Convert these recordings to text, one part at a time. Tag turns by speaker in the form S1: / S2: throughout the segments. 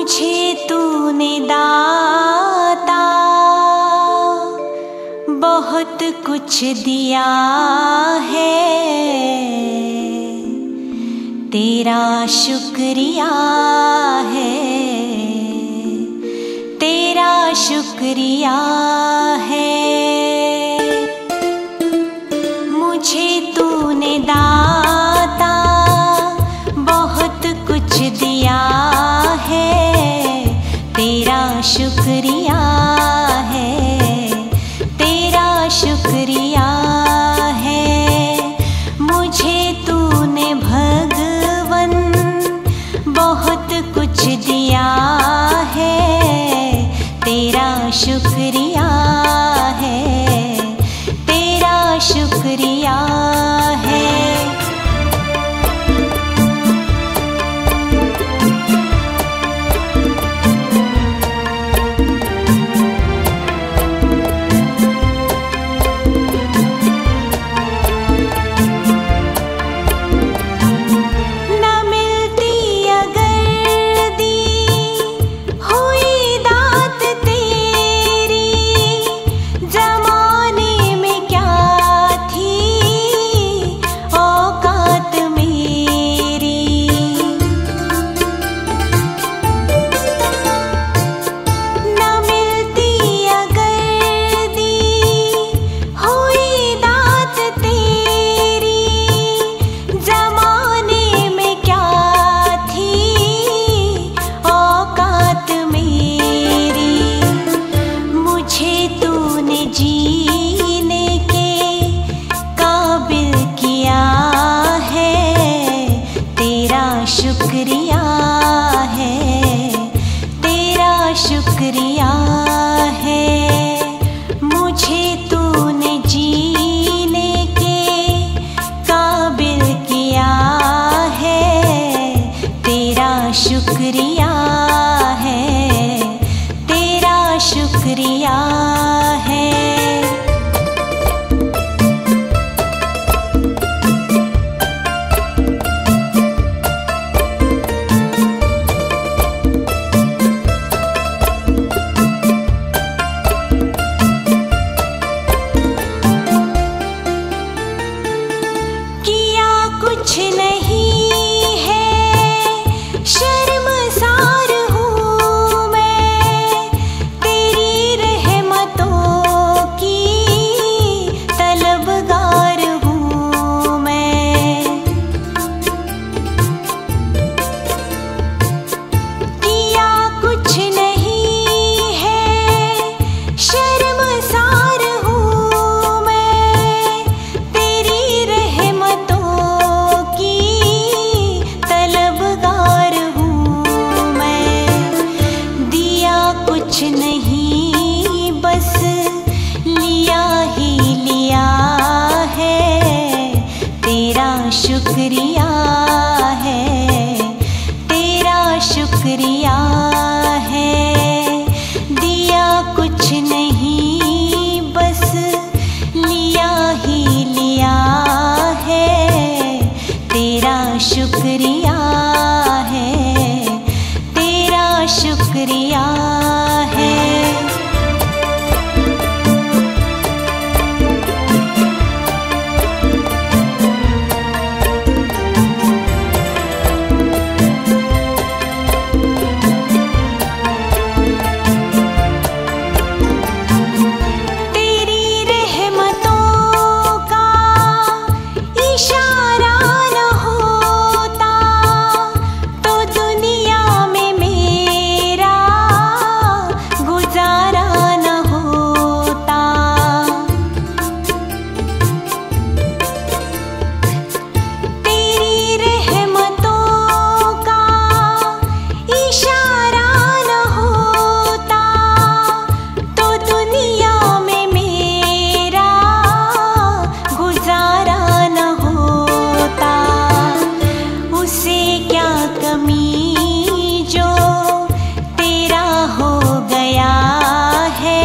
S1: मुझे तूने दाता बहुत कुछ दिया है, तेरा शुक्रिया है, तेरा शुक्रिया है। मुझे तूने दाता बहुत कुछ दिया है, तेरा शुक्रिया है, तेरा शुक्रिया है। मुझे तूने भगवन बहुत कुछ दिया है, तेरा शुक्रिया है, तेरा शुक्रिया है। जीने के काबिल किया है, तेरा शुक्रिया है, तेरा शुक्रिया है। मुझे तूने जीने के काबिल किया है, तेरा शुक्रिया है, तेरा शुक्रिया है। किया कुछ नहीं है, शर्मसार हूँ मैं, तेरी रहमतों की तलबगार हूँ मैं। किया कुछ नहीं है, शर्मसार हूँ मैं, तेरी रहमतों की तलबगार हूँ मैं। दिया कुछ नहीं बस लिया ही लिया है, तेरा शुक्रिया है, तेरा शुक्रिया है। दिया कुछ नहीं बस लिया ही लिया है, तेरा शुक्रिया है, तेरा शुक्रिया है। तेरी रहमतों का इशारा न होता तो दुनिया में मेरा गुजारा न होता। तेरी रहमतों का इशारा न होता तो दुनिया में मेरा गुजारा न होता। उसे क्या कमी जो तेरा हो गया है,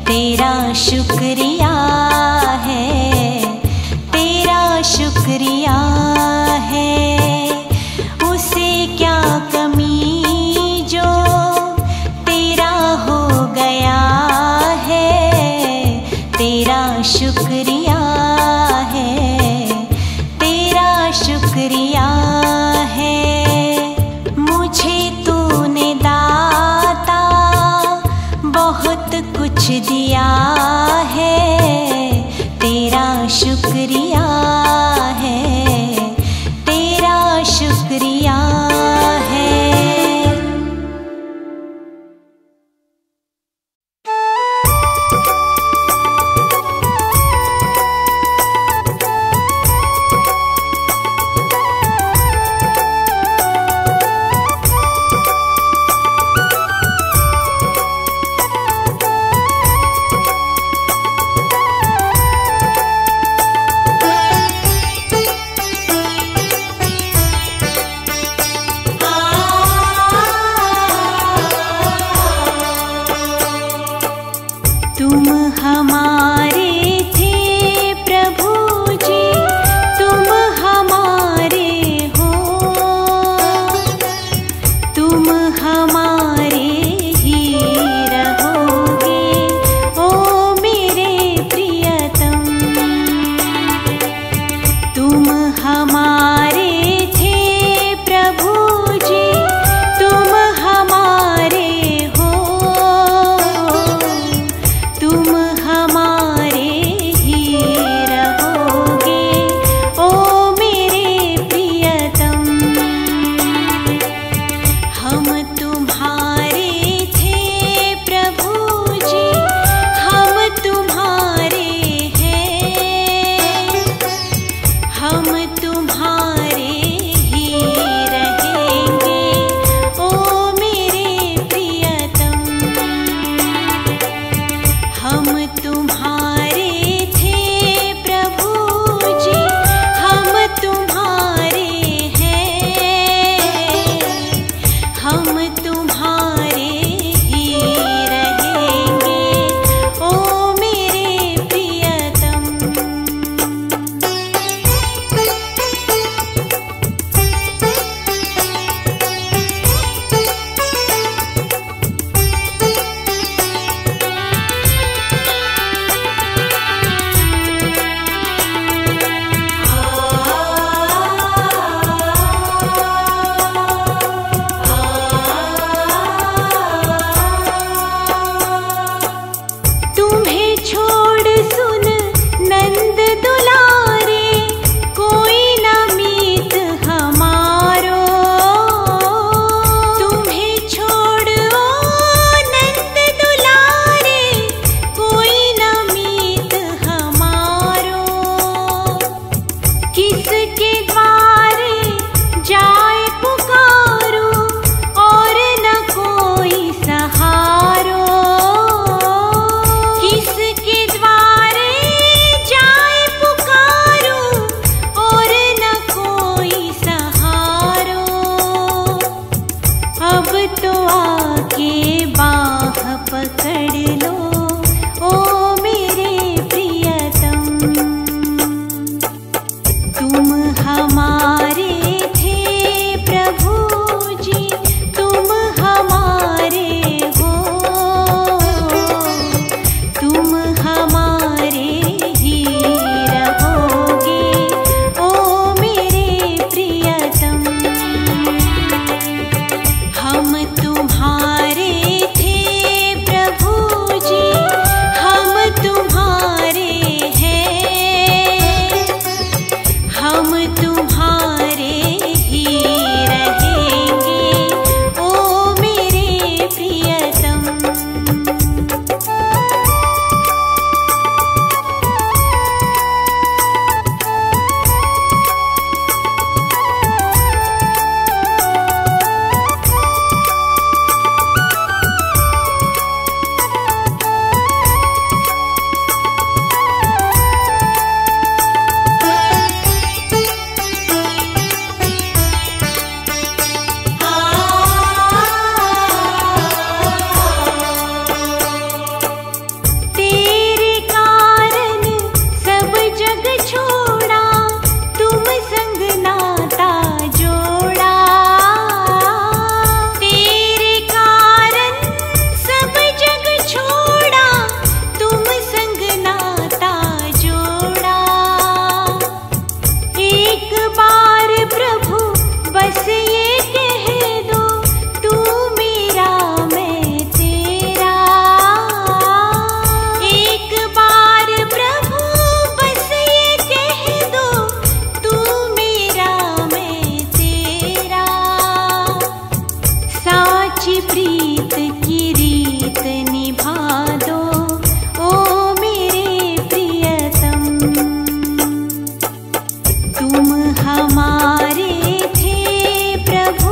S1: तेरा शुक्रिया है, तेरा शुक्रिया है। उसे क्या कमी आज प्रीत की रीत निभा दो ओ मेरे प्रियतम। तुम हमारे थे प्रभु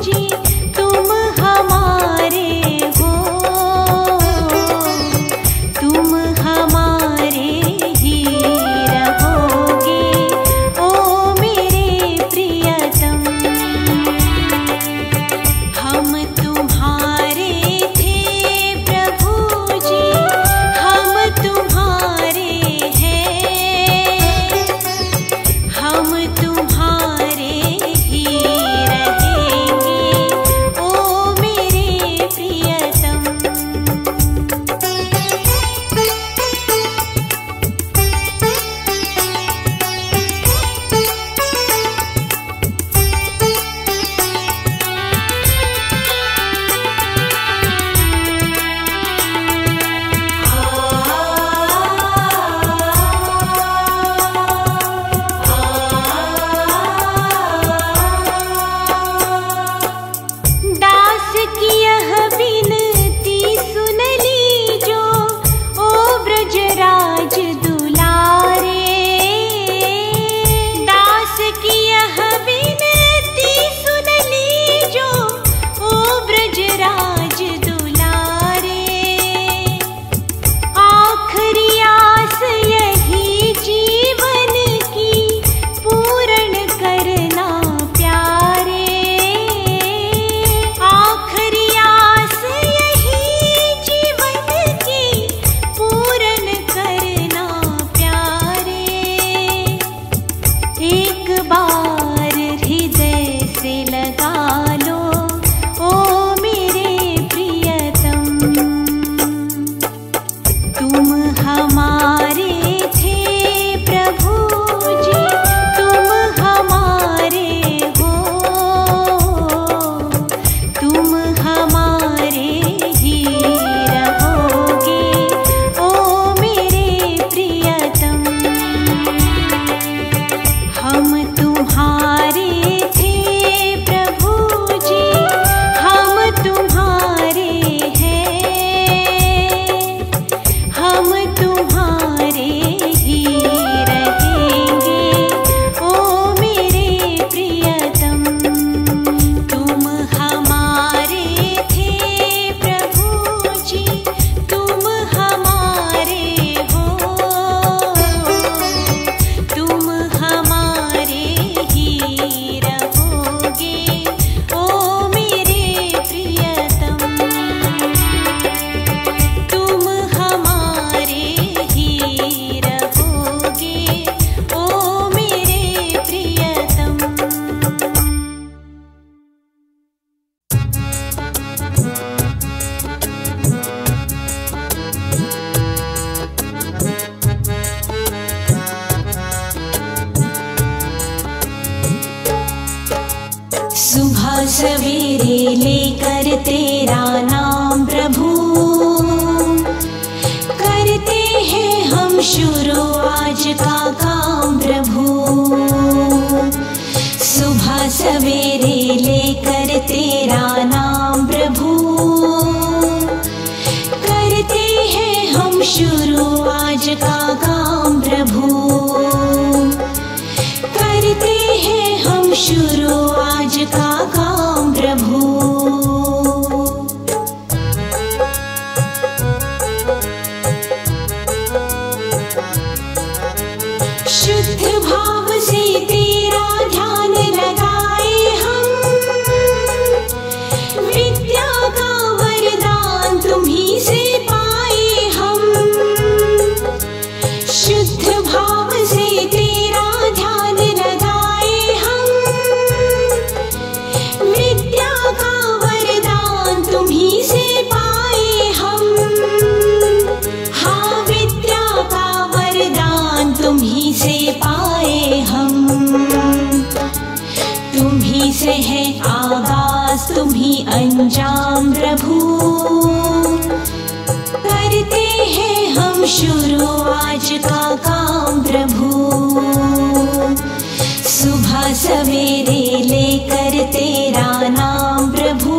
S1: जी, तुम हमारे हो, तुम हमारे ही रहोगे ओ मेरे प्रियतम। हम तुम्हारे थे प्रभु जी, हम तुम्हारे हैं, हम तुम्हारे ही रहेंगे ओ मेरे प्रियतम। दास की यह विनती सुन लीजो ओ ब्रजराज दुलारे। दास की यह विनती सुन लीजो ओ ब्रजराज दुलारे। आखिरी आस यही जीवन की पूर्ण करना प्यारे। आखिरी आस यही जीवन की पूर्ण करना प्यारे। एक बार हृदय से लगा लो ओ मेरे प्रियतम। तुम हमारे थे प्रभु जी, तुम हमारे हो, तुम हमारे ही रहोगे ओ मेरे प्रियतम। हम तुम्हारे थे प्रभु जी, हम तुम्हारे हैं, हम तुम्हारे ही रहेंगे ओ मेरे प्रियतम। तुम हमारे थे प्रभु जी, तुम हमारे हो, तुम हमारे ही रहोगे ओ मेरे प्रियतम। तुम हमारे ही रहोगे ओ मेरे प्रियतम। सुबह सवेरे लेकर तेरा नाम प्रभु, करते हैं हम शुरू आज का काम प्रभु। सुबह सवेरे लेकर तेरा नाम प्रभु, करते हैं हम शुरू आज का काम प्रभु। करते हैं हम शुरू आज का काम प्रभु। शुद्ध भाव से तेरा ध्यान लगाए हम, विद्या का वरदान तुम्हीं से पाए हम। शुद्ध भाव से तेरा ध्यान लगाए हम, विद्या का वरदान तुम्हीं से पाए हम। हाँ, विद्या का वरदान तुम्हीं से पाए हम। तुम्हीं से है आगाज, तुम्हीं अंजाम प्रभु। करते हैं हम शुरू आज का काम प्रभु। सुबह सवेरे लेकर तेरा नाम प्रभु।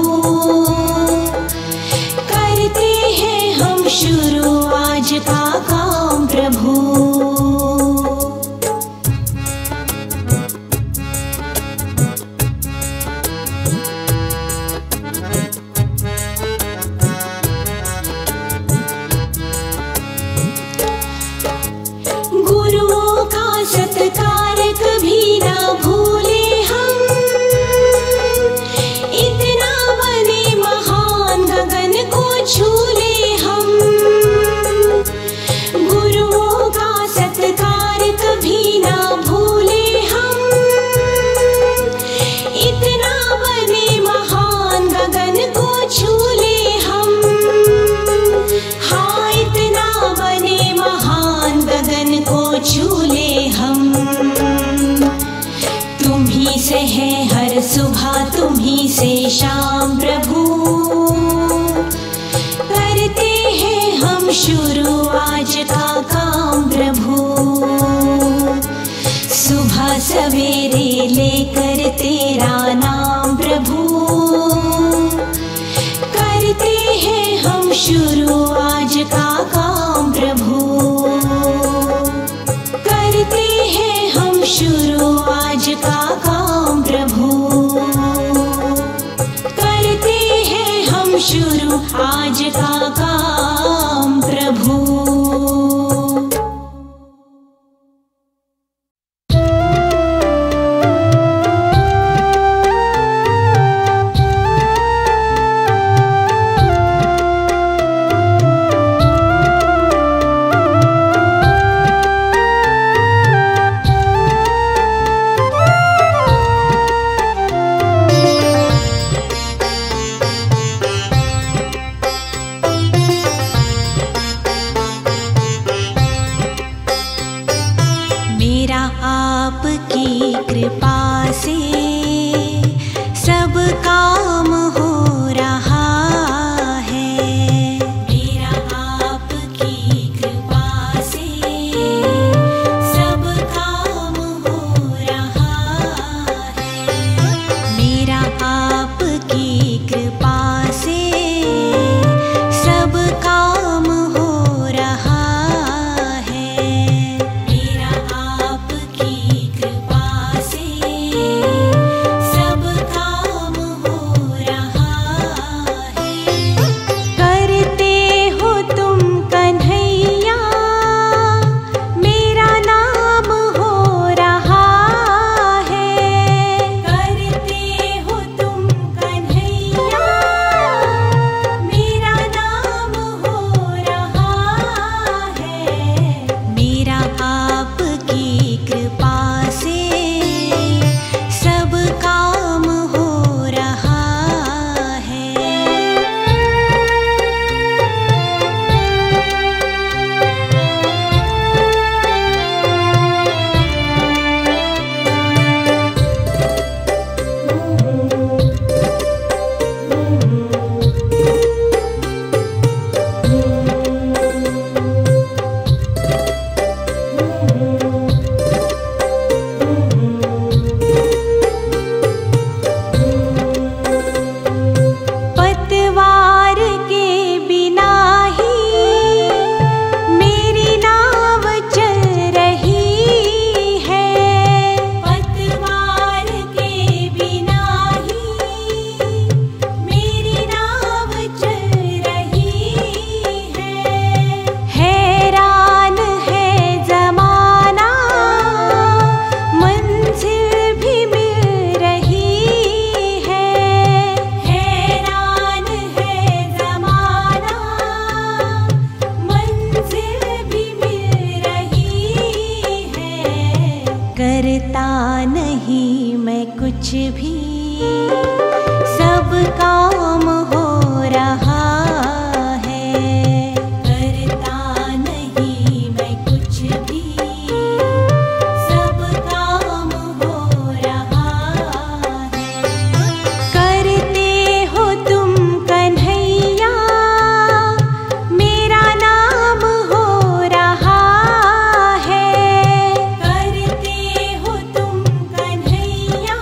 S1: श्याम प्रभु। करते हैं हम शुरू आज का काम प्रभु। सुबह सवेरे लेकर तेरा नाम प्रभु। करते हैं हम शुरू आज का काम प्रभु। करते हैं हम शुरू आज का काम प्रभु। करते हैं हम शुरू आज का काम प्रभु। आपकी कृपा से सब काम हो रहा है। मेरा आपकी कृपा से सब काम हो रहा है। मेरा आपकी कृपा से सब काम हो रहा है। मेरा आपकी कृपा से सब काम हो रहा है। करते हो तुम कन्हैया मेरा नाम हो रहा है। करते हो तुम कन्हैया मेरा नाम हो रहा है। मेरा आपकी कृपा से सब काम हो रहा है। पतवार के बिना ही मेरी नाव चल रही है। पतवार के बिना ही मेरी नाव चल रही है। हैरान है ज़माना मंजिल भी मिल रही है। हैरान है ज़माना मंजिल भी मिल रही है। करता नहीं मैं कुछ भी सब काम हो रहा है। करता नहीं मैं कुछ भी सब काम हो रहा है। करते हो तुम कन्हैया मेरा नाम हो रहा है। करते हो तुम कन्हैया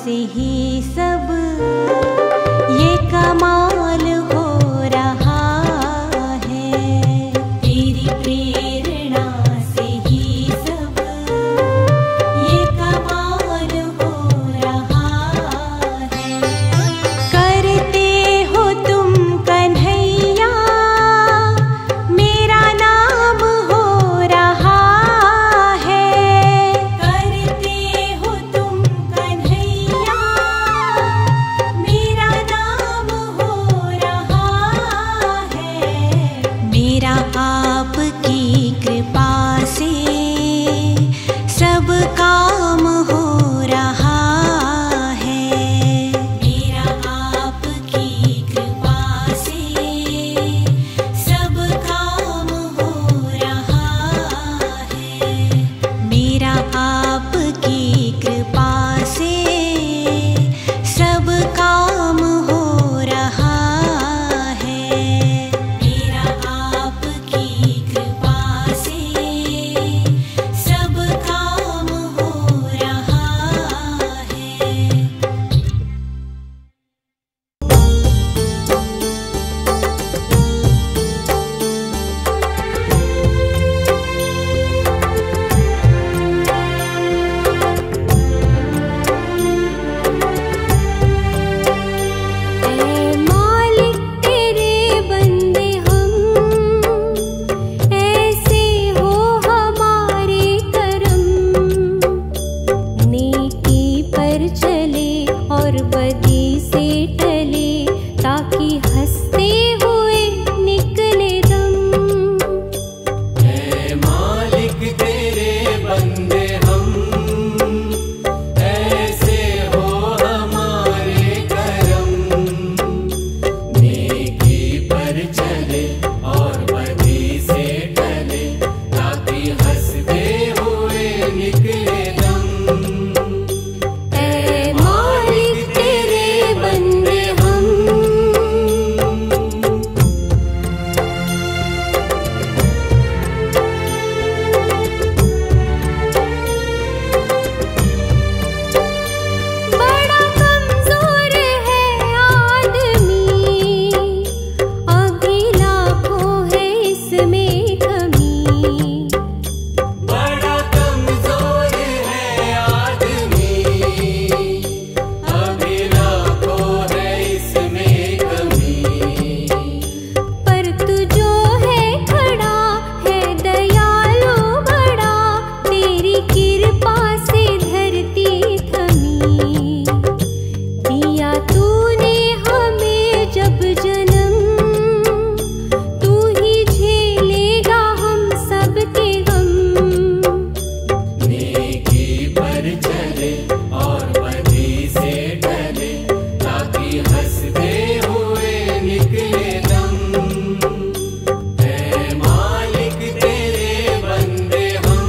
S1: से ही सब ये कमाल हो रहा है। तेरी प्रेरणा से ही सब ये कमाल हो रहा है। करते हो तुम कन्हैया मेरा नाम हो रहा है। करते हो तुम कन्हैया मेरा नाम हो रहा है। मेरा आपकी कृपा से सब काम हो रहा है। मेरा आपकी कृपा से सब काम हो रहा है। मेरा आपकी कृपा से सब काम हो रहा है। मेरा आपकी कृपा से सब काम हो रहा है। ऐ मालिक तेरे बंदे हम, ऐसे हो हमारे करम। नेकी पर चले और बदी से टले, ताकि हंसते हुए निकले दम।
S2: ऐ मालिक तेरे बंदे हम, ऐसे हो हमारे करम। नेकी पर चले और बदी से टले, ताकि हंसते हुए निकले दम।
S1: ऐ मालिक तेरे बंदे हम। बड़ा कमजोर है आदमी, अभी लाखों है इसमें कमी।
S2: बड़ा कमजोर है आदमी, अभी लाखों है इसमें कमी।
S1: पर तू जो है खड़ा है दयालु बड़ा, तेरी कृपा से धरती थमी। दिया तूने हमें जब जन्म, तू ही झेलेगा हम सबके गम।
S2: नेकी पर चले और बदी से टले, ताकि हंसते हुए निकले दम। ऐ मालिक तेरे बंदे हम।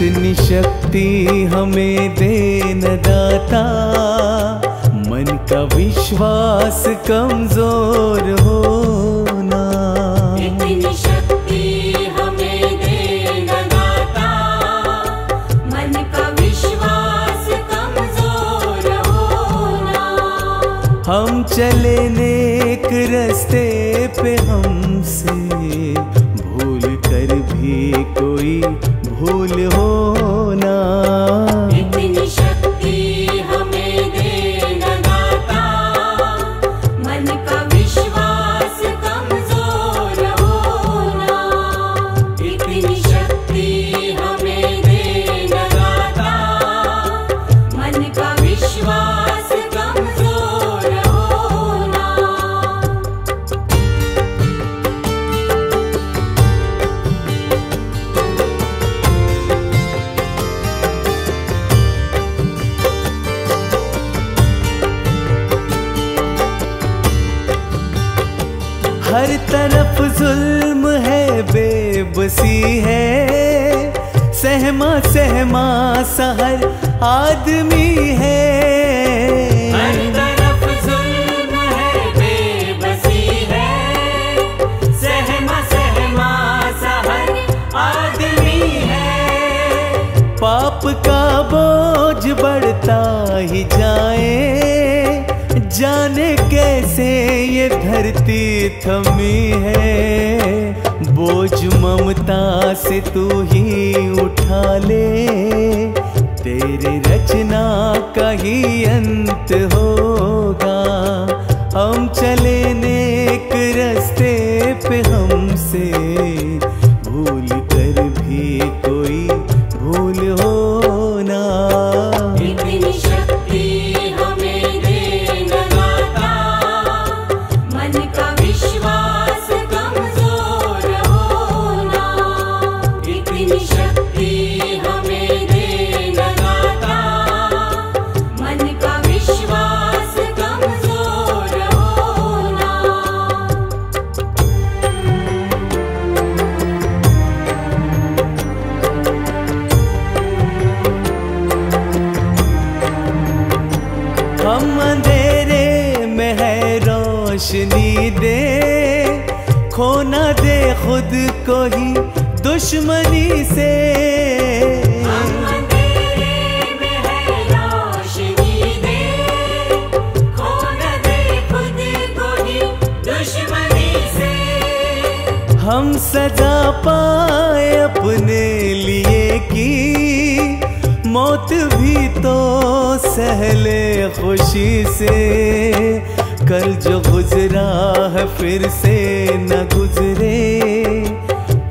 S3: इतनी शक्ति हमें दे न दाता, मन का विश्वास कमजोर होना।
S1: इतनी शक्ति हमें दे न दाता, मन का विश्वास कमजोर होना।
S3: हम चले नेक रास्ते पे, हमसे भूल कर भी कोई भूल होना।
S1: इतनी शक्ति हमें दे न दाता, मन का विश्वास कमजोर होना। इतनी शक्ति हमें दे न दाता, मन का विश्वास कमजोर होना।
S3: हर तरफ जुल्म है, बेबसी है, सहमा सहमा सा हर आदमी है।
S1: हर तरफ जुल्म है, बेबसी है, सहमा सहमा सा हर आदमी है।
S3: पाप का बोझ बढ़ता ही जाए, जाने कैसे ये धरती थमी है। बोझ ममता से तू ही उठा ले, तेरे रचना का ही अंत होगा। हम चले नेक रास्ते पे, हमसे भूल कर भी कोई भूल होना।
S1: इतनी शक्ति हमें दे न दाता, मन का विश्वास कमजोर होना। इतनी शक्ति हमें दे न दाता, मन का विश्वास कमजोर होना।
S3: हम अंधेरे में है रोशनी दे, खोना दे खुद को ही दुश्मनी से।
S1: हम अंधेरे में है रोशनी दे, खो न दे खुद को ही दुश्मनी से।
S3: हम सजा पाए अपने लिए की, मौत भी तो सहले खुशी से। कल जो गुजरा है फिर से न गुजरे,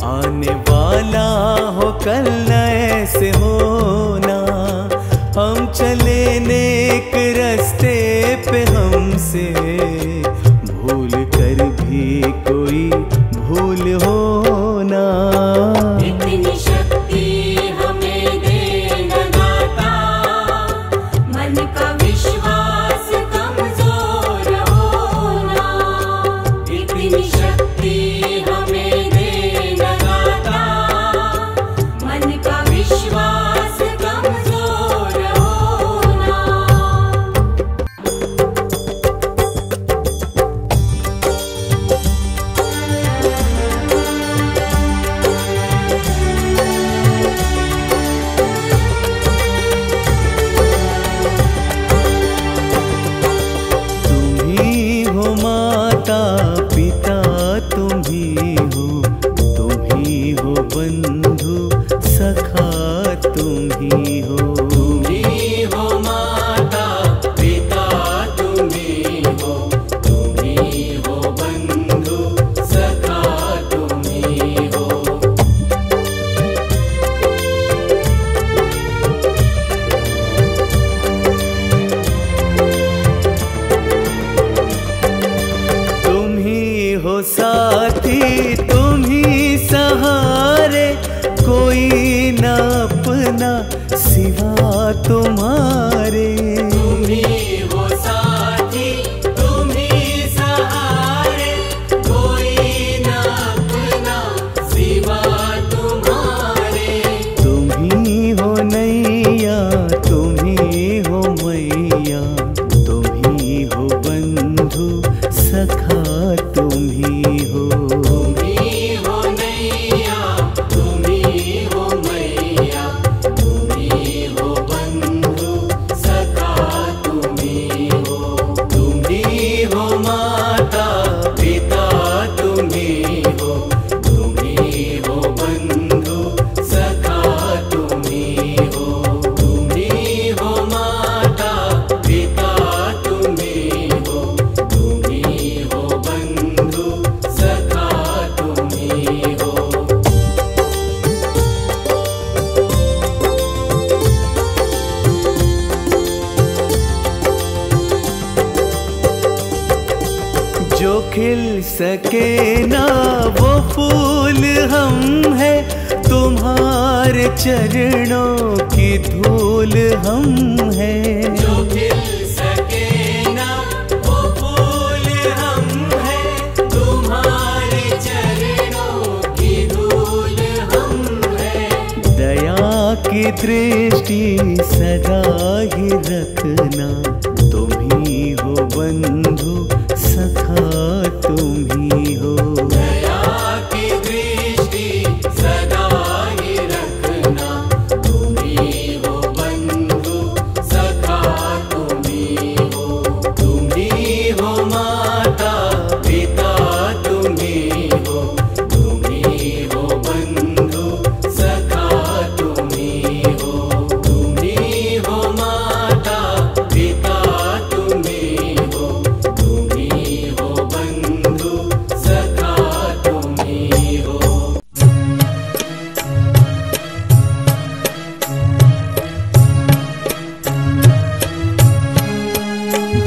S3: आने वाला हो कल न ऐसे होना। हम चले नेक रास्ते पे, हमसे भूल कर भी कोई भूल होना।
S1: इतनी शक्ति हमें दे न दाता, मन का विश्वास कमजोर होना। इतनी शक्ति हमें दे न दाता, मन का विश्वास कमजोर होना।
S3: खिल सके ना वो फूल हम है, तुम्हारे चरणों की धूल हम है।
S2: जो खिल सके ना वो फूल हम है, तुम्हारे चरणों की धूल हम है।
S3: दया की दृष्टि सदा ही रखना, तुम ही हो बंधु सखा तुम ही हो।
S2: दया की दृष्टि सदा ही रखना, तुम ही हो बंधु सखा तुम ही हो। तुम ही हो माता पिता तुम ही हो, तुम ही हो बंधु सखा तुम ही हो। तुम ही हो माता पिता तुम ही हो, तुम ही हो बंधु सखा तुम ही हो।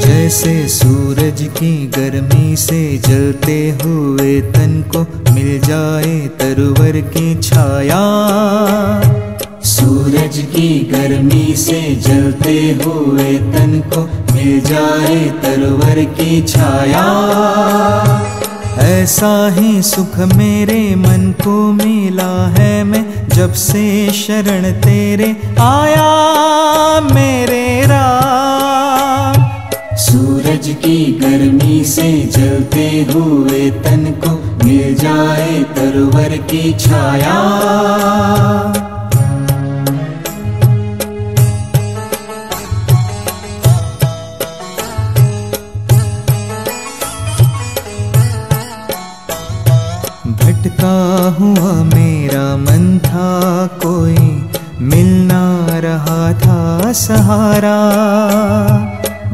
S4: जैसे सूरज की गर्मी से जलते हुए तन को मिल जाए तरवर की छाया। सूरज की गर्मी से जलते हुए तन को मिल जाए तरवर की छाया। ऐसा ही सुख मेरे मन को मिला है, मैं जब से शरण तेरे आया मेरे राम। सूरज की गर्मी से जलते हुए तन को मिल जाए तरवर की छाया। भटका हुआ मेरा मन था, कोई मिल ना रहा था सहारा।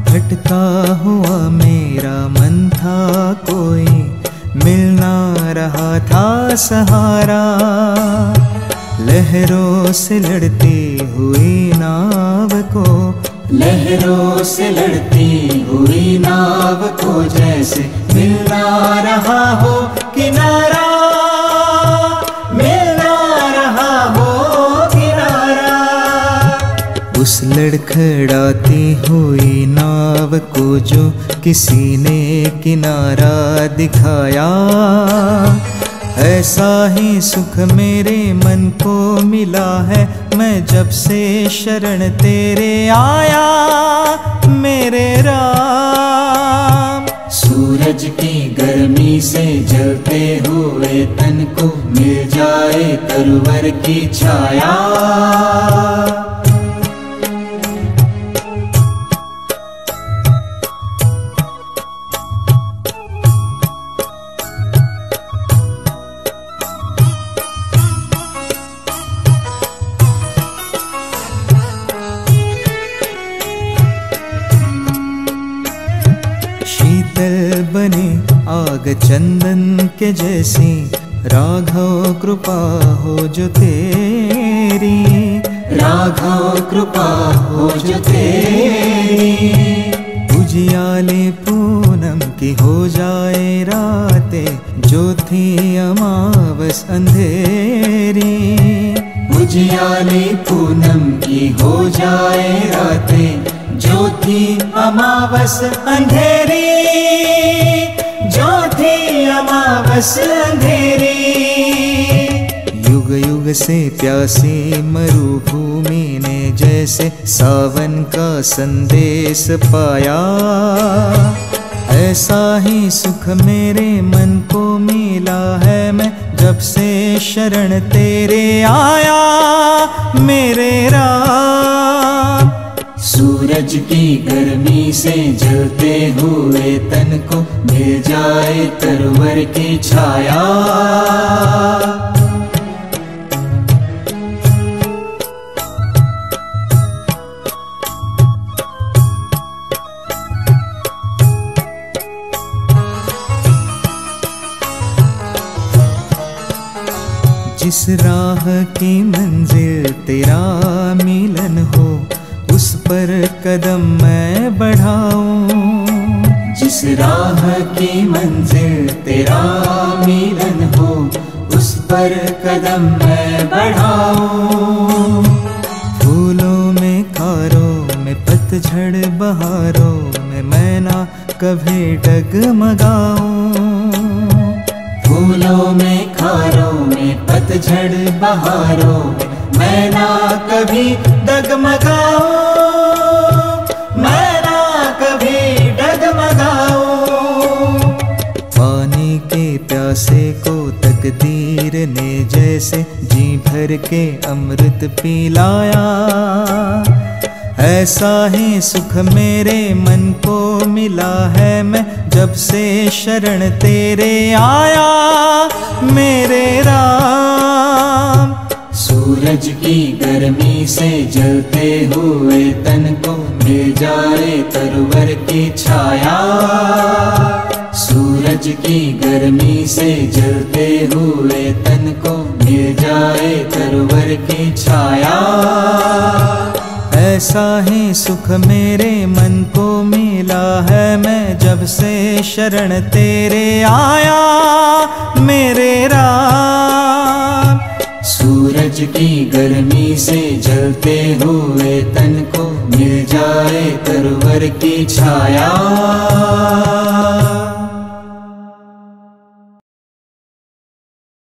S4: भटका हुआ मेरा मन था, कोई मिल ना रहा था सहारा। लहरों से लड़ती हुई नाव को, लहरों से लड़ती हुई नाव को जैसे मिल ना रहा हो किनारा, मिल ना रहा हो किनारा। उस लड़खड़ाती हुई नाव को जो किसी ने किनारा दिखाया। ऐसा ही सुख मेरे मन को मिला है, मैं जब से शरण तेरे आया मेरे राम। सूरज की गर्मी से जलते हुए तन को मिल जाए तरवर की छाया। शीतल बने आग चंदन के जैसी, राघव कृपा हो जो तेरी। राघव कृपा हो जो तेरी। उजियाले पूनम की हो जाए रातें, जो थी अमावस अंधेरी। उजियाले पूनम की हो जाए रातें, जो थी अमावस अंधेरी। जो थी अमावस अंधेरी। युग युग से प्यासी मरुभूमि ने जैसे सावन का संदेश पाया। ऐसा ही सुख मेरे मन को मिला है, मैं जब से शरण तेरे आया मेरे राम। सूरज की गर्मी से जलते हुए तन को मिल जाए तरवर की छाया। जिस राह की मंजिल तेरा मिलन हो, उस पर कदम मैं बढ़ाऊं। जिस जिस राह की मंजिल तेरा मिलन हो, उस पर कदम मैं बढ़ाऊं। फूलों में खारों में पतझड़ बहारों में मैं ना कभी डगमगाऊं। फूलों में खारों में पतझड़ बहारों में मैं ना कभी डगमगाऊं, मैं ना कभी डगमगाऊं। पानी के प्यासे को तकदीर ने जैसे जी भर के अमृत पिलाया, ऐसा ही सुख मेरे मन को मिला है मैं जब से शरण तेरे आया मेरे राम। सूरज की गर्मी से जलते हुए तन को मिल जाए तरवर की छाया, सूरज की गर्मी से जलते हुए तन को मिल जाए तरवर की छाया, ऐसा ही सुख मेरे मन को मिला है मैं जब से शरण तेरे आया मेरे राम। सूरज की गर्मी से जलते हुए तन को मिल जाए तरवर की छाया।